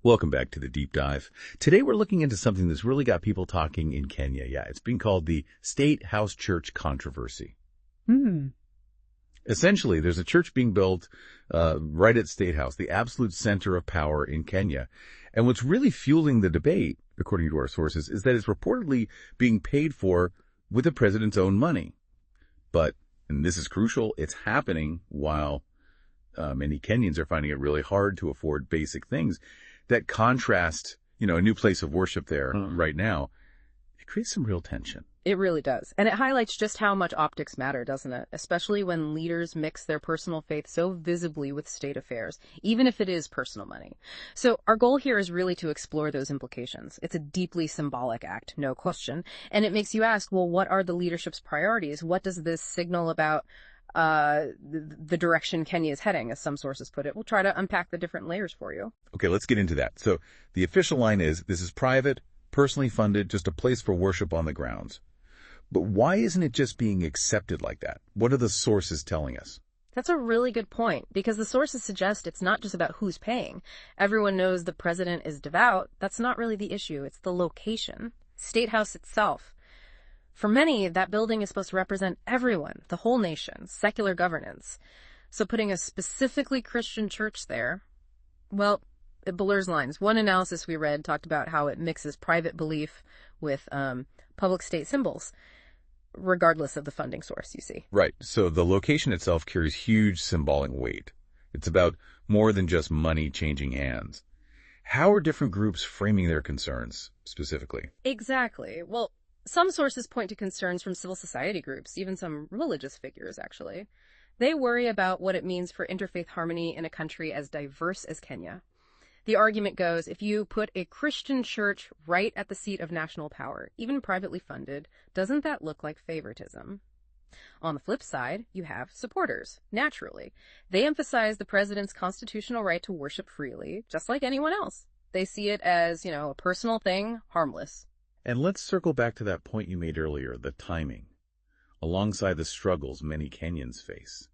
Welcome back to the Deep Dive. Today we're looking into something that's really got people talking in Kenya. Yeah, it's being called the State House Church controversy. Hmm. Essentially, there's a church being built right at State House, the absolute center of power in Kenya. And what's really fueling the debate, according to our sources, is that it's reportedly being paid for with the president's own money. But, and this is crucial, it's happening while many Kenyans are finding it really hard to afford basic things. That contrast, a new place of worship there right now, it creates some real tension. It really does. And it highlights just how much optics matter, doesn't it? Especially when leaders mix their personal faith so visibly with state affairs, even if it is personal money. So our goal here is really to explore those implications. It's a deeply symbolic act, no question. And it makes you ask, well, what are the leadership's priorities? What does this signal about the direction Kenya is heading, as some sources put it? We'll try to unpack the different layers for you. Okay, let's get into that. So the official line is, this is private, personally funded, just a place for worship on the grounds. But why isn't it just being accepted like that? What are the sources telling us? That's a really good point, because the sources suggest it's not just about who's paying. Everyone knows the president is devout. That's not really the issue. It's the location. State House itself. For many, that building is supposed to represent everyone, the whole nation, secular governance. So putting a specifically Christian church there, well, it blurs lines. One analysis we read talked about how it mixes private belief with public state symbols, regardless of the funding source, you see. Right. So the location itself carries huge symbolic weight. It's about more than just money changing hands. How are different groups framing their concerns specifically? Exactly. Well, some sources point to concerns from civil society groups, even some religious figures, actually. They worry about what it means for interfaith harmony in a country as diverse as Kenya. The argument goes, if you put a Christian church right at the seat of national power, even privately funded, doesn't that look like favoritism? On the flip side, you have supporters, naturally. They emphasize the president's constitutional right to worship freely, just like anyone else. They see it as, a personal thing, harmless. And let's circle back to that point you made earlier, the timing, alongside the struggles many Kenyans face.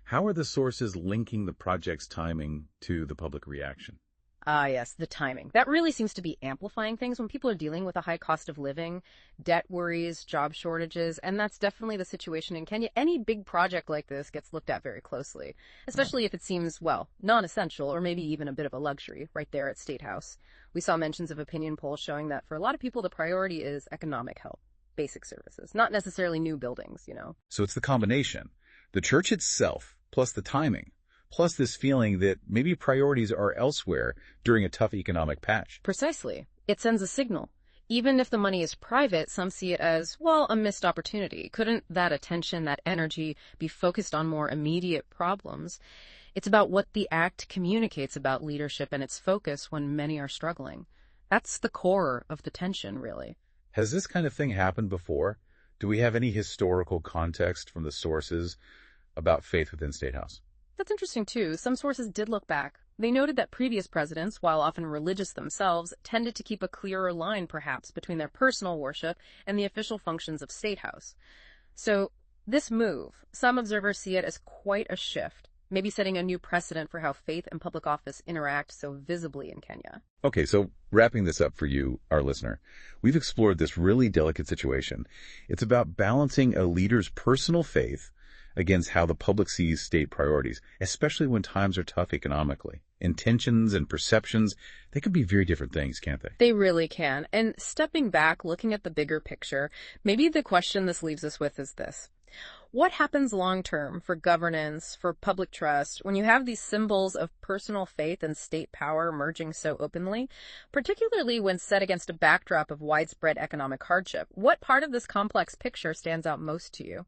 How are the sources linking the project's timing to the public reaction? Yes, the timing. That really seems to be amplifying things when people are dealing with a high cost of living, debt worries, job shortages, and that's definitely the situation in Kenya. Any big project like this gets looked at very closely, especially if it seems, non-essential or maybe even a bit of a luxury right there at State House. We saw mentions of opinion polls showing that for a lot of people, the priority is economic help, basic services, not necessarily new buildings, So it's the combination, the church itself, plus the timing, plus this feeling that maybe priorities are elsewhere during a tough economic patch. Precisely. It sends a signal. Even if the money is private, some see it as, a missed opportunity. Couldn't that attention, that energy, be focused on more immediate problems? It's about what the act communicates about leadership and its focus when many are struggling. That's the core of the tension, really. Has this kind of thing happened before? Do we have any historical context from the sources about faith within State House? That's interesting, too. Some sources did look back. They noted that previous presidents, while often religious themselves, tended to keep a clearer line, perhaps, between their personal worship and the official functions of State House. So this move, some observers see it as quite a shift, maybe setting a new precedent for how faith and public office interact so visibly in Kenya. Okay, so wrapping this up for you, our listener, we've explored this really delicate situation. It's about balancing a leader's personal faith against how the public sees state priorities, especially when times are tough economically. Intentions and perceptions, they can be very different things, can't they? They really can. And stepping back, looking at the bigger picture, maybe the question this leaves us with is this. What happens long-term for governance, for public trust, when you have these symbols of personal faith and state power merging so openly, particularly when set against a backdrop of widespread economic hardship? What part of this complex picture stands out most to you?